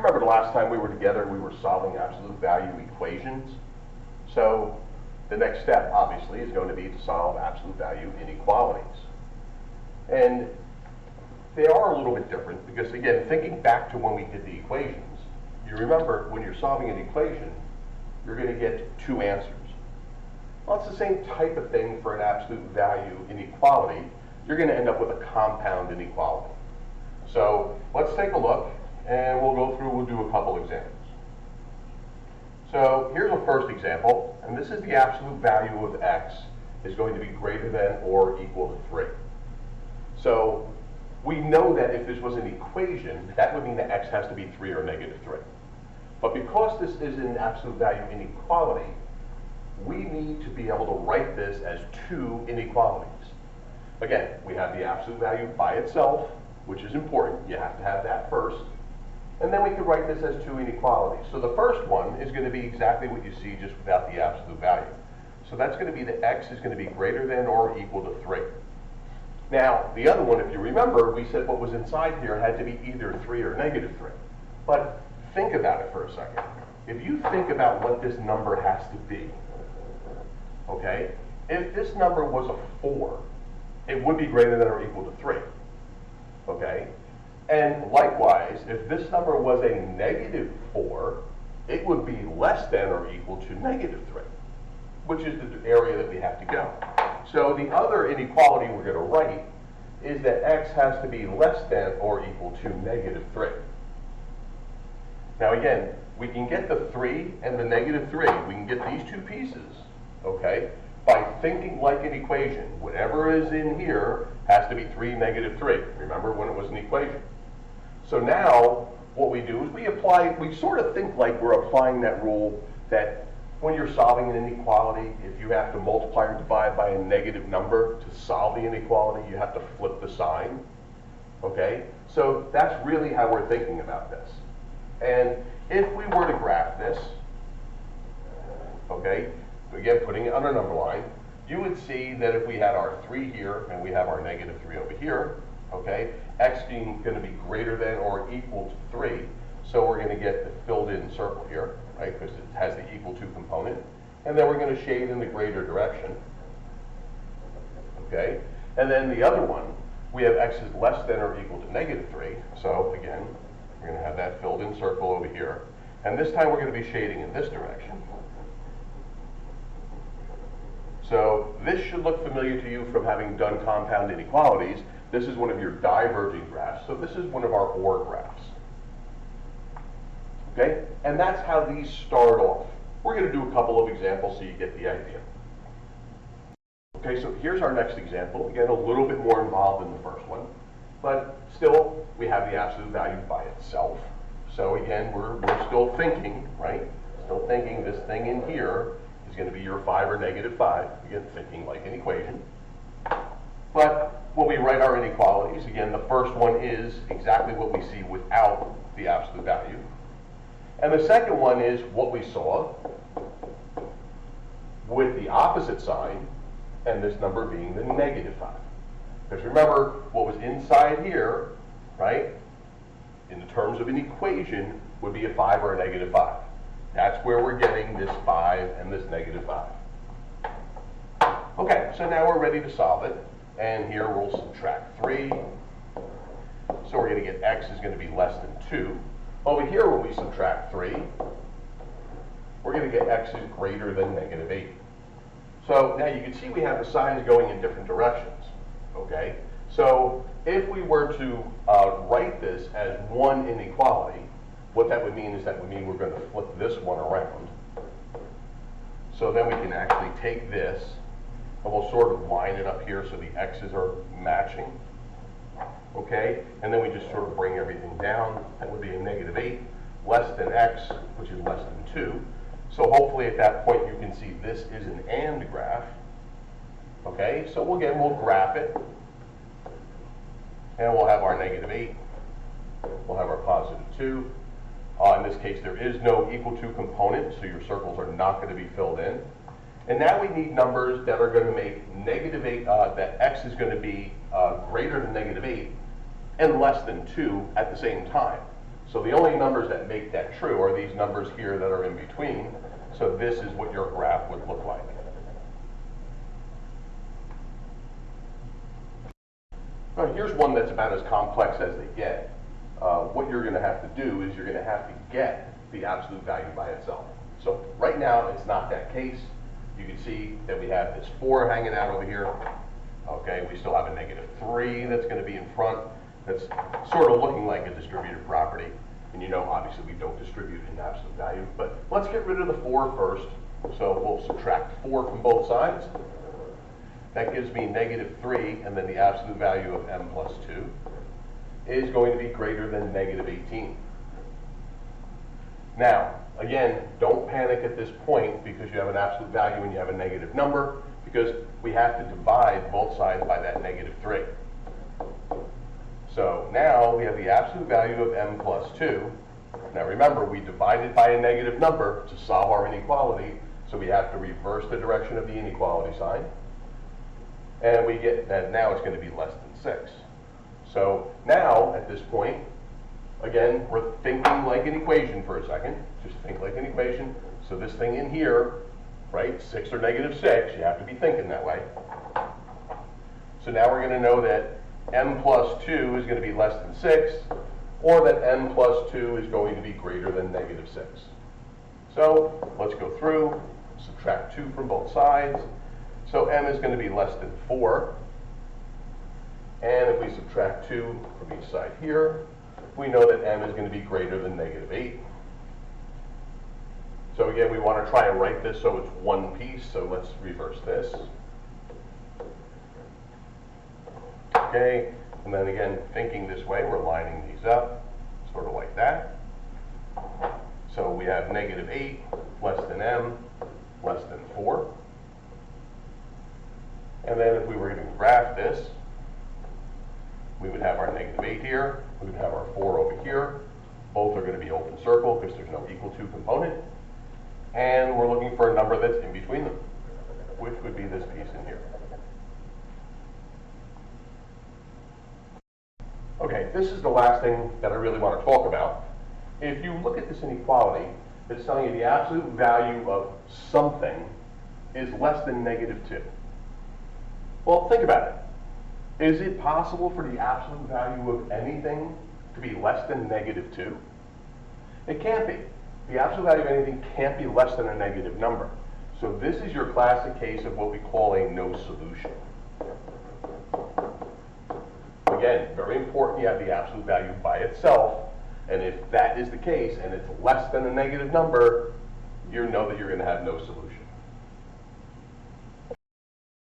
remember the last time we were together, we were solving absolute value equations. So the next step, obviously, is going to be to solve absolute value inequalities. And they are a little bit different because, again, thinking back to when we did the equations, you remember when you're solving an equation, you're going to get two answers. Well, it's the same type of thing for an absolute value inequality. You're going to end up with a compound inequality. So let's take a look, and we'll do a couple examples. So here's a first example, and this is the absolute value of x is going to be greater than or equal to 3. So we know that if this was an equation, that would mean that x has to be 3 or negative 3. But because this is an absolute value inequality, we need to be able to write this as two inequalities. Again, we have the absolute value by itself, which is important. You have to have that first. And then we could write this as two inequalities. So the first one is going to be exactly what you see just without the absolute value. So that's going to be that x is going to be greater than or equal to 3. Now, the other one, if you remember, we said what was inside here had to be either 3 or negative 3. But think about it for a second. If you think about what this number has to be, okay, if this number was a 4, it would be greater than or equal to 3, okay? And likewise, if this number was a negative 4, it would be less than or equal to negative 3, which is the area that we have to go. So the other inequality we're going to write is that x has to be less than or equal to negative 3. Now again, we can get the 3 and the negative 3. We can get these two pieces, okay, by thinking like an equation. Whatever is in here has to be 3, negative 3. Remember when it was an equation. So now what we do is we sort of think like we're applying that rule that when you're solving an inequality, if you have to multiply or divide by a negative number to solve the inequality, you have to flip the sign, okay? So that's really how we're thinking about this. And if we were to graph this, okay, again, putting it on a number line, you would see that if we had our 3 here and we have our negative 3 over here, okay, x being going to be greater than or equal to 3, so we're going to get the filled in circle here, right, because it has the equal to component, and then we're going to shade in the greater direction, okay, and then the other one, we have x is less than or equal to negative 3, so again, we're going to have that filled in circle over here, and this time we're going to be shading in this direction. So this should look familiar to you from having done compound inequalities. This is one of your diverging graphs, so this is one of our OR graphs. Okay, and that's how these start off. We're going to do a couple of examples so you get the idea. Okay, so here's our next example. Again, a little bit more involved than the first one, but still we have the absolute value by itself. So again, we're still thinking, right? Still thinking this thing in here is going to be your 5 or negative 5. Again, thinking like an equation. But when we write our inequalities, again, the first one is exactly what we see without the absolute value. And the second one is what we saw with the opposite sign, and this number being the negative 5. Because remember, what was inside here, right, in the terms of an equation, would be a 5 or a negative 5. That's where we're getting this 5 and this negative 5. Okay, so now we're ready to solve it. And here we'll subtract 3. So we're going to get x is going to be less than 2. Over here, when we subtract 3, we're going to get x is greater than negative 8. So now you can see we have the signs going in different directions. Okay? So if we were to write this as one inequality, what that would mean is that would mean we're going to flip this one around. So then we can actually take this, and we'll sort of line it up here so the x's are matching. Okay, and then we just sort of bring everything down. That would be a negative 8, less than x, which is less than 2. So hopefully at that point you can see this is an AND graph. Okay, so we'll graph it. And we'll have our negative 8. We'll have our positive 2. In this case, there is no equal to component, so your circles are not going to be filled in. And now we need numbers that are going to make negative 8, that x is going to be greater than negative 8 and less than 2 at the same time. So the only numbers that make that true are these numbers here that are in between. So this is what your graph would look like. Now, here's one that's about as complex as they get. What you're going to have to do is you're going to have to get the absolute value by itself. So right now, it's not that case. You can see that we have this 4 hanging out over here. Okay, we still have a -3 that's going to be in front. That's sort of looking like a distributed property. And you know, obviously, we don't distribute in absolute value. But let's get rid of the 4 first. So we'll subtract 4 from both sides. That gives me -3, and then the absolute value of m plus 2 is going to be greater than -18. Now, again, don't panic at this point because you have an absolute value and you have a negative number, because we have to divide both sides by that -3. So now we have the absolute value of m plus 2. Now remember, we divided by a negative number to solve our inequality, so we have to reverse the direction of the inequality sign. And we get that now it's going to be less than 6. So now, at this point, again, we're thinking like an equation for a second. Just think like an equation. So this thing in here, right, 6 or -6, you have to be thinking that way. So now we're going to know that m plus 2 is going to be less than 6, or that m plus 2 is going to be greater than -6. So let's go through, subtract 2 from both sides. So m is going to be less than 4. And if we subtract 2 from each side here, we know that m is going to be greater than -8. So again, we want to try and write this so it's one piece, so let's reverse this. Okay, and then again, thinking this way, we're lining these up, sort of like that. So we have -8 less than m less than 4. And then if we were going to graph this, we would have our -8 here, we would have our 4 over here. Both are going to be open circle because there's no equal to component. And we're looking for a number that's in between them, which would be this piece in here. Okay, this is the last thing that I really want to talk about. If you look at this inequality, it's telling you the absolute value of something is less than -2. Well, think about it. Is it possible for the absolute value of anything to be less than -2? It can't be. The absolute value of anything can't be less than a negative number. So this is your classic case of what we call a no solution. Again, very important you have the absolute value by itself, and if that is the case and it's less than a negative number, you know that you're going to have no solution.